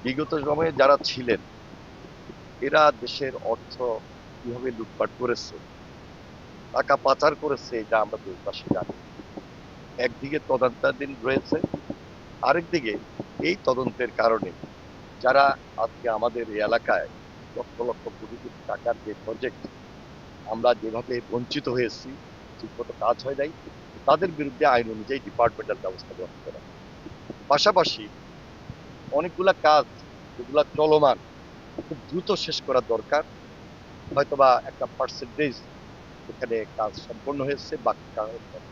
বিগত সময়ে যারা ছিলেন এরা দেশের অর্থ কিভাবে লুটপাট করেছে, টাকা পাচার করেছে, এটা আমরা দেশবাসী জানি। একদিকে তদন্তাধীন রয়েছে, আরেকদিকে এই তদন্তের কারণে যারা আজকে আমাদের এই এলাকায় লক্ষ লক্ষ কোটি কোটি টাকার যে প্রজেক্ট আমরা যেভাবে বঞ্চিত হয়েছি, ঠিকমতো কাজ হয় নাই, তাদের বিরুদ্ধে আইন অনুযায়ী ডিপার্টমেন্টাল ব্যবস্থা গ্রহণ করা। পাশাপাশি অনেকগুলা কাজ যেগুলা চলমান, খুব দ্রুত শেষ করা দরকার। হয়তোবা একটা পার্সেন্টেজ এখানে কাজ সম্পন্ন হয়েছে, বাকি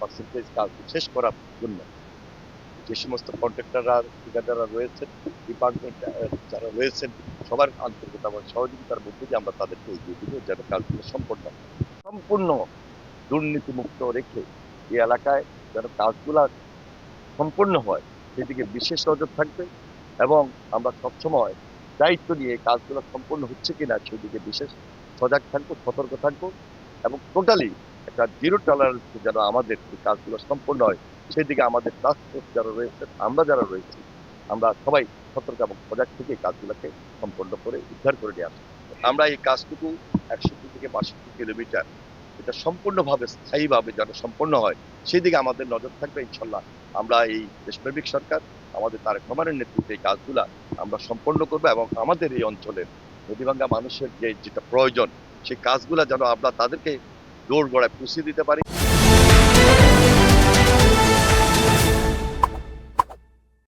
পার্সেন্টেজ কাজ শেষ করার জন্য যে সমস্ত কন্ট্রাক্টররা, ঠিকাদাররা রয়েছেন, ডিপার্টমেন্ট যারা রয়েছেন, সবার আন্তরিকতা এবং সহযোগিতার মধ্যে দিয়ে আমরা তাদেরকে এগিয়ে দিব যেন কাজগুলো সম্পূর্ণ দুর্নীতিমুক্ত রেখে এই এলাকায় যেন কাজগুলা সম্পূর্ণ হয় সেদিকে বিশেষ নজর থাকবে। এবং আমরা সবসময় দায়িত্ব নিয়ে এই কাজগুলো সম্পূর্ণ হচ্ছে কিনা সেদিকে বিশেষ সজাগ থাকবো, সতর্ক থাকবো, এবং টোটালি একটা জিরো টলারেন্স যেন আমাদের এই কাজগুলো সম্পূর্ণ হয় সেদিকে আমাদের টাস্ক ফোর্স যারা রয়েছে, আমরা যারা রয়েছি, আমরা সবাই সতর্ক এবং সজাগ থেকে এই কাজগুলোকে সম্পন্ন করে উদ্ধার করে নিয়ে আসবো। আমরা এই কাজটুকু 61 থেকে 62 কিলোমিটার এটা সম্পূর্ণভাবে স্থায়ীভাবে যেন সম্পন্ন হয় সেদিকে আমাদের নজর থাকবে ইনশাল্লাহ। আমরা এই দেশপ্রেমিক সরকার, আমাদের তারেক রহমানের নেতৃত্বে এই কাজগুলা আমরা সম্পন্ন করবো এবং আমাদের এই অঞ্চলের নদীভাঙ্গা মানুষের যেটা প্রয়োজন সেই কাজগুলা যেন আমরা তাদেরকে দৌড় গড়ায় পৌঁছে দিতে পারি।